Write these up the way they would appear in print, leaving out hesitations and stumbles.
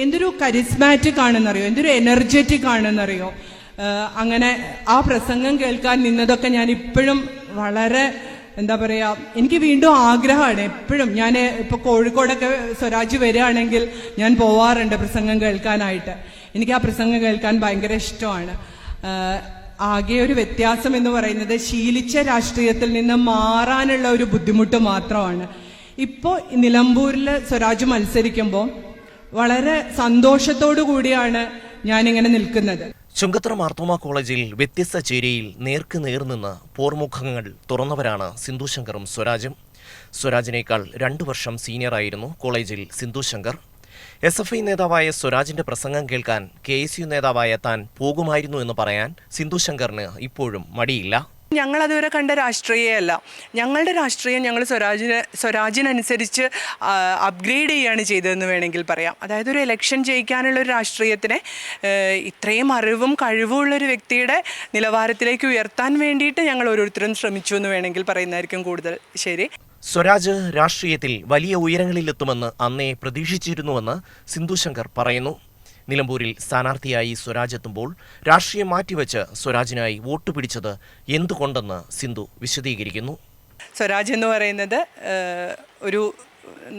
എന്തൊരു കരിസ്മാറ്റിക് ആണെന്നറിയോ, എന്തൊരു എനർജറ്റിക് ആണെന്നറിയോ. അങ്ങനെ ആ പ്രസംഗം കേൾക്കാൻ നിന്നതൊക്കെ ഞാൻ ഇപ്പോഴും വളരെ എന്താ പറയുക, എനിക്ക് വീണ്ടും ആഗ്രഹമാണ്. എപ്പോഴും ഞാൻ ഇപ്പോൾ കോഴിക്കോടൊക്കെ സ്വരാജ് വരികയാണെങ്കിൽ ഞാൻ പോവാറുണ്ട് പ്രസംഗം കേൾക്കാനായിട്ട്. എനിക്ക് ആ പ്രസംഗം കേൾക്കാൻ ഭയങ്കര ഇഷ്ടമാണ്. ആകെ ഒരു വ്യത്യാസം എന്ന് പറയുന്നത് ശീലിച്ച രാഷ്ട്രീയത്തിൽ നിന്ന് മാറാനുള്ള ഒരു ബുദ്ധിമുട്ട് മാത്രമാണ്. ഇപ്പോൾ നിലമ്പൂരിൽ സ്വരാജ് മത്സരിക്കുമ്പോൾ വളരെ സന്തോഷത്തോടു കൂടിയാണ് ഞാനിങ്ങനെ നിൽക്കുന്നത്. ചുങ്കത്തറ മാർത്തോമാ കോളേജിൽ വ്യത്യസ്ത ചേരിയിൽ നേർക്ക് നേർനിന്ന് പോർമുഖങ്ങൾ തുറന്നവരാണ് സിന്ധു ശങ്കറും സ്വരാജും. സ്വരാജിനേക്കാൾ 2 വർഷം സീനിയറായിരുന്നു കോളേജിൽ സിന്ധു ശങ്കർ. SFI നേതാവായ സ്വരാജിന്റെ പ്രസംഗം കേൾക്കാൻ KSU നേതാവായ താൻ പോകുമായിരുന്നു എന്ന് പറയാൻ സിന്ധു ശങ്കറിന് ഇപ്പോഴും മടിയില്ല. ഞങ്ങൾ അതുവരെ കണ്ട രാഷ്ട്രീയമല്ല, ഞങ്ങളുടെ രാഷ്ട്രീയം ഞങ്ങൾ സ്വരാജിനനുസരിച്ച് അപ്ഗ്രേഡ് ചെയ്യുകയാണ് ചെയ്തതെന്ന് വേണമെങ്കിൽ പറയാം. അതായത് ഒരു ഇലക്ഷൻ ജയിക്കാനുള്ളൊരു രാഷ്ട്രീയത്തിനെ ഇത്രയും അറിവും കഴിവുമുള്ളൊരു വ്യക്തിയുടെ നിലവാരത്തിലേക്ക് ഉയർത്താൻ വേണ്ടിയിട്ട് ഞങ്ങൾ ഓരോരുത്തരും ശ്രമിച്ചു എന്ന് വേണമെങ്കിൽ പറയുന്നതായിരിക്കും കൂടുതൽ ശരി. സ്വരാജ് രാഷ്ട്രീയത്തിൽ വലിയ ഉയരങ്ങളിലെത്തുമെന്ന് അന്നേ പ്രതീക്ഷിച്ചിരുന്നുവെന്ന് സിന്ധു ശങ്കർ പറയുന്നു. നിലമ്പൂരിൽ സ്ഥാനാർത്ഥിയായി സ്വരാജ് എത്തുമ്പോൾ രാഷ്ട്രീയം മാറ്റിവെച്ച് സ്വരാജിനായി വോട്ട് പിടിച്ചത് എന്തുകൊണ്ടെന്ന് സിന്ധു വിശദീകരിക്കുന്നു. സ്വരാജ് എന്ന് പറയുന്നത് ഒരു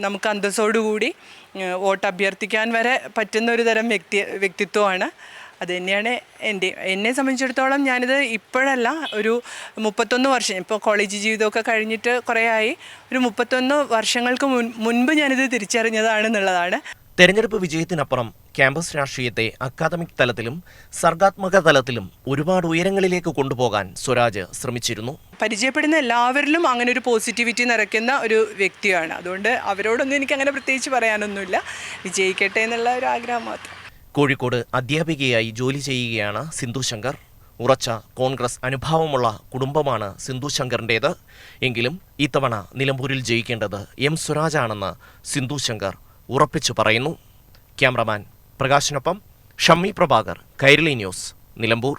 നമുക്ക് അന്തസ്സോടുകൂടി വോട്ട് അഭ്യർത്ഥിക്കാൻ വരെ പറ്റുന്ന ഒരു തരം വ്യക്തിത്വമാണ്. അത് തന്നെയാണ് എന്നെ സംബന്ധിച്ചിടത്തോളം. ഞാനിത് ഇപ്പോഴല്ല, ഒരു 31 വർഷം, ഇപ്പോൾ കോളേജ് ജീവിതമൊക്കെ കഴിഞ്ഞിട്ട് കുറേ ആയി, ഒരു 31 വർഷങ്ങൾക്ക് മുൻപ് ഞാനിത് തിരിച്ചറിഞ്ഞതാണെന്നുള്ളതാണ്. തെരഞ്ഞെടുപ്പ് വിജയത്തിനപ്പുറം ക്യാമ്പസ് രാഷ്ട്രീയത്തെ അക്കാദമിക് തലത്തിലും സർഗാത്മക തലത്തിലും ഒരുപാട് ഉയരങ്ങളിലേക്ക് കൊണ്ടുപോകാൻ സ്വരാജ് ശ്രമിച്ചിരുന്നു. പരിചയപ്പെടുന്ന എല്ലാവരിലും അങ്ങനെ ഒരു പോസിറ്റിവിറ്റി നിറയ്ക്കുന്ന ഒരു വ്യക്തിയാണ്. അതുകൊണ്ട് അവരോടൊന്നും എനിക്ക് അങ്ങനെ പ്രത്യേകിച്ച് പറയാനൊന്നുമില്ല. വിജയിക്കട്ടെ എന്നുള്ള ഒരു ആഗ്രഹം മാത്രം. കോഴിക്കോട് അധ്യാപികയായി ജോലി ചെയ്യുകയാണ് സിന്ധു ശങ്കർ. ഉറച്ച കോൺഗ്രസ് അനുഭാവമുള്ള കുടുംബമാണ് സിന്ധു ശങ്കറിൻ്റേത്. എങ്കിലും ഇത്തവണ നിലമ്പൂരിൽ ജയിക്കേണ്ടത് സ്വരാജാണെന്ന് സിന്ധു ശങ്കർ ഉറപ്പിച്ചു പറയുന്നു. ക്യാമറമാൻ പ്രകാശിനൊപ്പം ഷമ്മി പ്രഭാകർ, കൈരളി ന്യൂസ്, നിലമ്പൂർ.